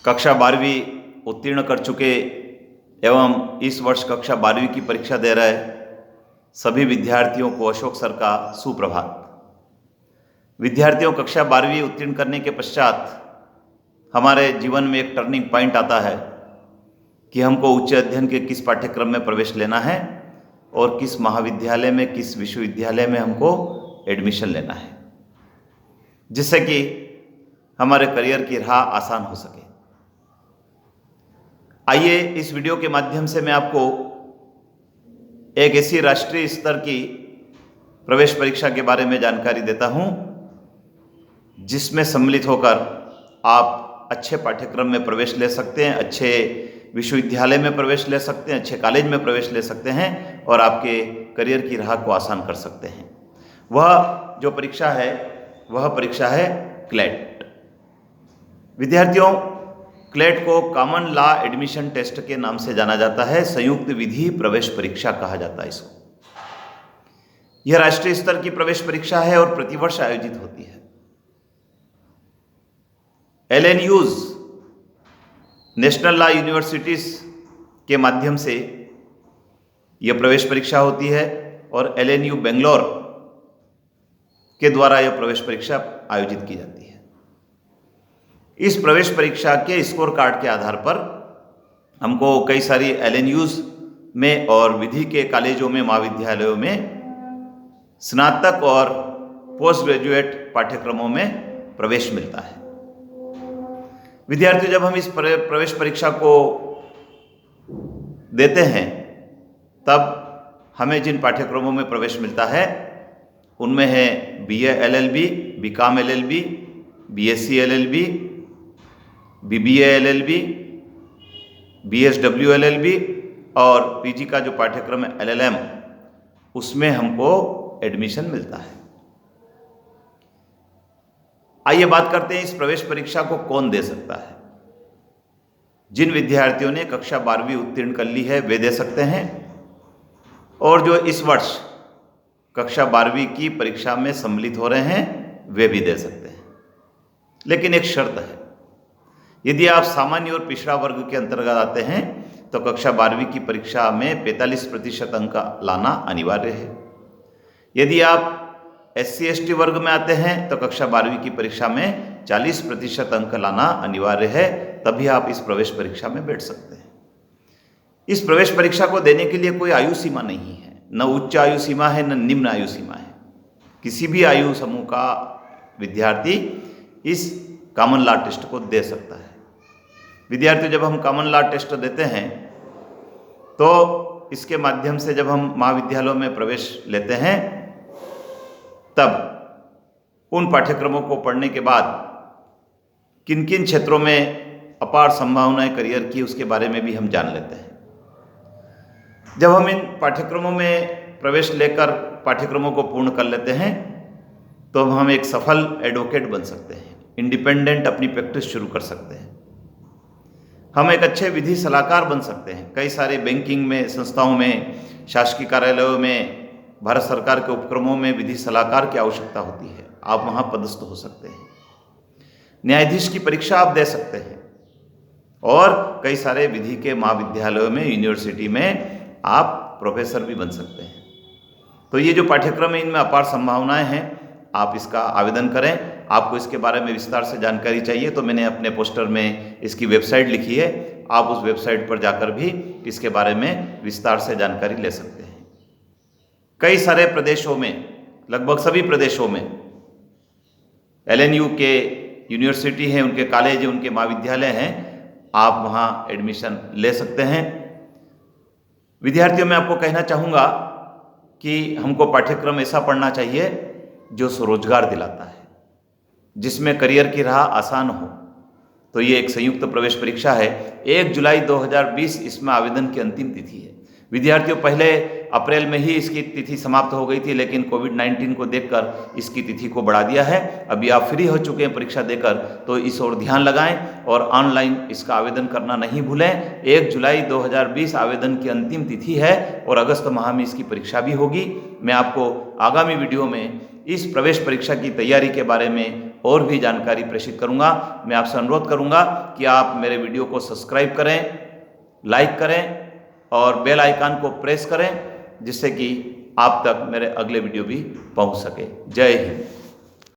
कक्षा 12वीं उत्तीर्ण कर चुके एवं इस वर्ष कक्षा 12वीं की परीक्षा दे रहे सभी विद्यार्थियों को अशोक सर का सुप्रभात। विद्यार्थियों, कक्षा 12वीं उत्तीर्ण करने के पश्चात हमारे जीवन में एक टर्निंग पॉइंट आता है कि हमको उच्च अध्ययन के किस पाठ्यक्रम में प्रवेश लेना है और किस महाविद्यालय में, किस विश्वविद्यालय में हमको एडमिशन लेना है, जिससे कि हमारे करियर की राह आसान हो सके। आइए इस वीडियो के माध्यम से मैं आपको एक ऐसी राष्ट्रीय स्तर की प्रवेश परीक्षा के बारे में जानकारी देता हूं, जिसमें सम्मिलित होकर आप अच्छे पाठ्यक्रम में प्रवेश ले सकते हैं, अच्छे विश्वविद्यालय में प्रवेश ले सकते हैं, अच्छे कॉलेज में प्रवेश ले सकते हैं और आपके करियर की राह को आसान कर सकते हैं। वह जो परीक्षा है वह परीक्षा है क्लैट। विद्यार्थियों, क्लैट को कॉमन लॉ एडमिशन टेस्ट के नाम से जाना जाता है, संयुक्त विधि प्रवेश परीक्षा कहा जाता है इसको। यह राष्ट्रीय स्तर की प्रवेश परीक्षा है और प्रतिवर्ष आयोजित होती है। LNUs, नेशनल लॉ यूनिवर्सिटीज के माध्यम से यह प्रवेश परीक्षा होती है और LNU बेंगलोर के द्वारा यह प्रवेश परीक्षा आयोजित की जाती है। इस प्रवेश परीक्षा के स्कोर कार्ड के आधार पर हमको कई सारी LNUs में और विधि के कॉलेजों में, महाविद्यालयों में स्नातक और पोस्ट ग्रेजुएट पाठ्यक्रमों में प्रवेश मिलता है। विद्यार्थी, जब हम इस प्रवेश परीक्षा को देते हैं तब हमें जिन पाठ्यक्रमों में प्रवेश मिलता है उनमें है BA LLB, BCom LLB, BSc LLB, BBA LLB, BSW LLB और PG का जो पाठ्यक्रम है LLM, उसमें हमको एडमिशन मिलता है। आइए बात करते हैं इस प्रवेश परीक्षा को कौन दे सकता है। जिन विद्यार्थियों ने कक्षा 12वीं उत्तीर्ण कर ली है वे दे सकते हैं, और जो इस वर्ष कक्षा 12वीं की परीक्षा में सम्मिलित हो रहे हैं वे भी दे सकते हैं। लेकिन एक शर्त है, यदि आप सामान्य और पिछड़ा वर्ग के अंतर्गत आते हैं तो कक्षा 12वीं की परीक्षा में 45% अंक लाना अनिवार्य है। यदि आप SC ST वर्ग में आते हैं तो कक्षा 12वीं की परीक्षा में 40% अंक लाना अनिवार्य है, तभी आप इस प्रवेश परीक्षा में बैठ सकते हैं। इस प्रवेश परीक्षा को देने के लिए कोई आयु सीमा नहीं है, न उच्च आयु सीमा है न निम्न आयु सीमा है। किसी भी आयु समूह का विद्यार्थी इस कॉमन लॉ टेस्ट को दे सकता है। विद्यार्थी, जब हम कॉमन लॉ टेस्ट देते हैं तो इसके माध्यम से जब हम महाविद्यालयों में प्रवेश लेते हैं तब उन पाठ्यक्रमों को पढ़ने के बाद किन किन क्षेत्रों में अपार संभावनाएं करियर की उसके बारे में भी हम जान लेते हैं। जब हम इन पाठ्यक्रमों में प्रवेश लेकर पाठ्यक्रमों को पूर्ण कर लेते हैं तो हम एक सफल एडवोकेट बन सकते हैं, इंडिपेंडेंट अपनी प्रैक्टिस शुरू कर सकते हैं। हम एक अच्छे विधि सलाहकार बन सकते हैं। कई सारे बैंकिंग में, संस्थाओं में, शासकीय कार्यालयों में, भारत सरकार के उपक्रमों में विधि सलाहकार की आवश्यकता होती है, आप वहाँ पदस्थ हो सकते हैं। न्यायाधीश की परीक्षा आप दे सकते हैं और कई सारे विधि के महाविद्यालयों में, यूनिवर्सिटी में आप प्रोफेसर भी बन सकते हैं। तो ये जो पाठ्यक्रम है इनमें अपार संभावनाएं हैं, आप इसका आवेदन करें। आपको इसके बारे में विस्तार से जानकारी चाहिए तो मैंने अपने पोस्टर में इसकी वेबसाइट लिखी है, आप उस वेबसाइट पर जाकर भी इसके बारे में विस्तार से जानकारी ले सकते हैं। कई सारे प्रदेशों में, लगभग सभी प्रदेशों में LNU के यूनिवर्सिटी हैं, उनके कॉलेज हैं, उनके महाविद्यालय हैं, आप वहाँ एडमिशन ले सकते हैं। विद्यार्थियों, मैं आपको कहना चाहूँगा कि हमको पाठ्यक्रम ऐसा पढ़ना चाहिए जो स्वरोजगार दिलाता है, जिसमें करियर की राह आसान हो। तो ये एक संयुक्त प्रवेश परीक्षा है। 1 जुलाई 2020 इसमें आवेदन की अंतिम तिथि है। विद्यार्थियों, पहले अप्रैल में ही इसकी तिथि समाप्त हो गई थी, लेकिन कोविड-19 को देखकर इसकी तिथि को बढ़ा दिया है। अभी आप फ्री हो चुके हैं परीक्षा देकर, तो इस ओर ध्यान लगाएं और ऑनलाइन इसका आवेदन करना नहीं भूलें। 1 जुलाई 2020 आवेदन की अंतिम तिथि है और अगस्त माह में इसकी परीक्षा भी होगी। मैं आपको आगामी वीडियो में इस प्रवेश परीक्षा की तैयारी के बारे में और भी जानकारी प्रेषित करूंगा। मैं आपसे अनुरोध करूंगा कि आप मेरे वीडियो को सब्सक्राइब करें, लाइक करें और बेल आइकन को प्रेस करें, जिससे कि आप तक मेरे अगले वीडियो भी पहुंच सके। जय हिंद।